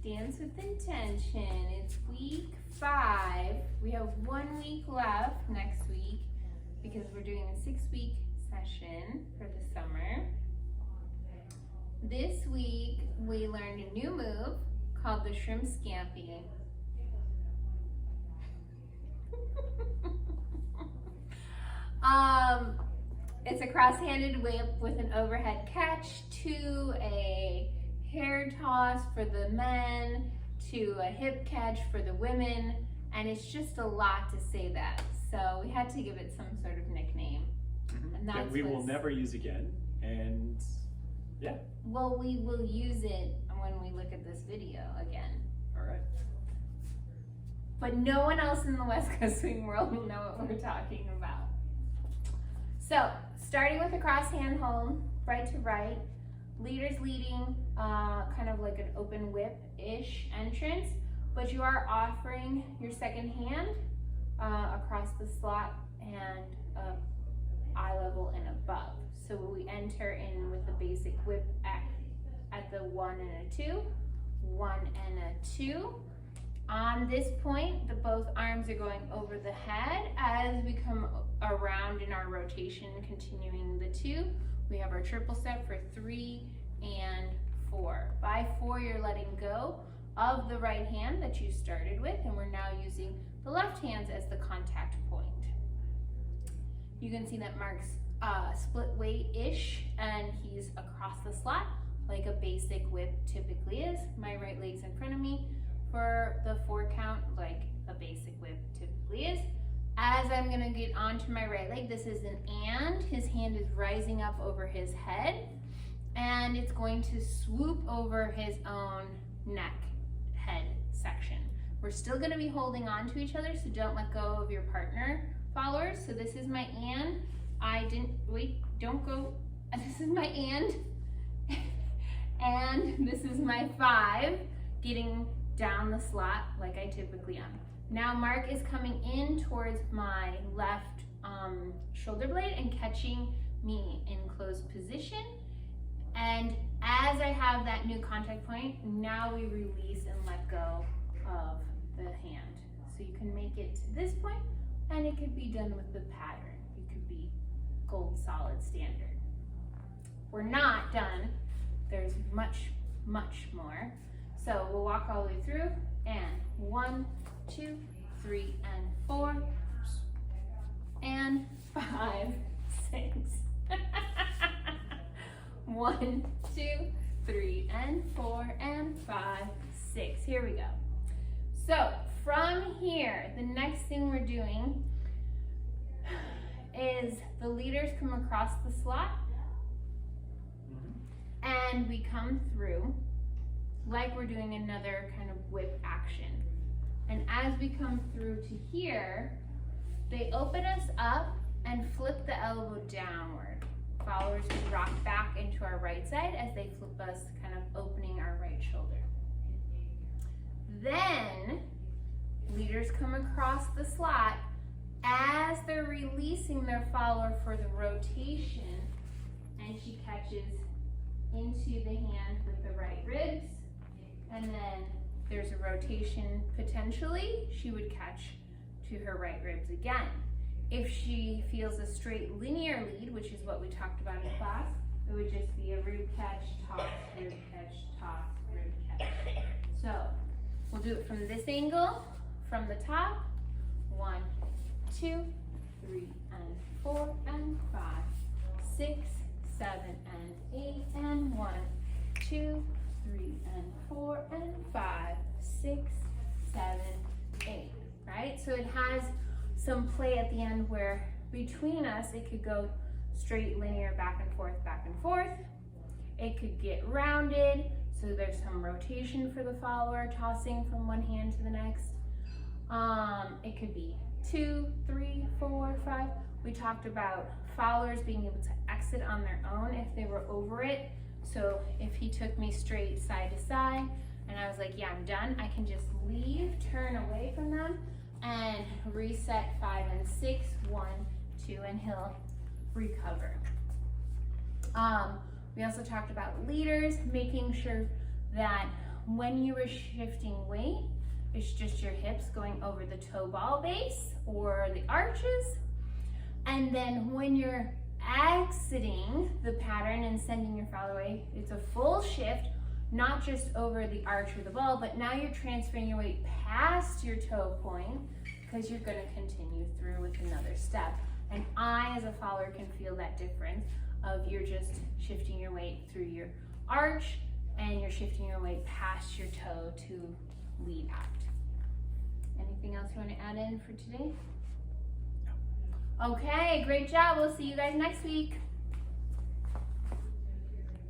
Dance with Intention. It's week 5. We have 1 week left next week because we're doing a 6-week session for the summer. This week we learned a new move called the shrimp scampi. It's a cross-handed whip with an overhead catch to a hair toss for the men to a hip catch for the women, and it's just a lot to say that. So we had to give it some sort of nickname. And that's that we will never use again, and yeah. Well, we will use it when we look at this video again. All right. But no one else in the West Coast swing world will know what we're talking about. So, starting with a cross hand hold, right to right, leaders leading, kind of like an open whip-ish entrance, but you are offering your second hand across the slot and eye level and above. So we enter in with the basic whip at the 1 and a 2, 1 and a 2. On this point, both arms are going over the head. As we come around in our rotation, continuing the 2, we have our triple step for 3 and 4. By 4, you're letting go of the right hand that you started with, and we're now using the left hands as the contact point. You can see that Mark's split weight-ish, and he's across the slot like a basic whip typically is. My right leg's in front of me for the 4 count, like a basic whip typically is. As I'm gonna get onto my right leg, this is an and. His hand is rising up over his head, and it's going to swoop over his own neck, head section. We're still gonna be holding on to each other, so don't let go of your partner followers. So this is my and. Don't go. This is my and. And this is my 5, getting down the slot like I typically am. Now Mark is coming in towards my left shoulder blade and catching me in closed position. And as I have that new contact point, now we release and let go of the hand. So you can make it to this point, and it could be done with the pattern. It could be gold solid standard. We're not done. There's much, much more. So we'll walk all the way through, and 1, 2, 3, and 4, and 5, 6. 1, 2, 3, and 4, and 5, 6. Here we go. So from here, the next thing we're doing is the leaders come across the slot, and we come through like we're doing another kind of whip action. And as we come through to here, they open us up and flip the elbow downward. Followers can rock back into our right side as they flip us, kind of opening our right shoulder. Then leaders come across the slot. As they're releasing their follower for the rotation, and she catches into the hand with the right ribs, and then there's a rotation potentially, she would catch to her right ribs again. If she feels a straight linear lead, which is what we talked about in class, it would just be a rib catch, toss, rib catch, toss, rib catch. So we'll do it from this angle, from the top. 1, 2, 3, and 4, and 5, 6, 7, and 8, and 1, 2, 3, and 4, and 5, 6, 7, 8, right? So it has some play at the end where between us, it could go straight linear back and forth, back and forth. It could get rounded, so there's some rotation for the follower, tossing from one hand to the next. It could be 2, 3, 4, 5. We talked about followers being able to exit on their own if they were over it. So if he took me straight side to side and I was like, yeah, I'm done, I can just leave, turn away from them, and reset 5 and 6, 1, 2, and he'll recover. We also talked about leaders, making sure that when you are shifting weight, it's just your hips going over the toe ball base or the arches. And then when you're exiting the pattern and sending your fall away, it's a full shift, not just over the arch or the ball, but now you're transferring your weight past your toe point because you're going to continue through with another step. And I, as a follower, can feel that difference of you're just shifting your weight through your arch and you're shifting your weight past your toe to lead out. Anything else you want to add in for today? Okay, great job. We'll see you guys next week.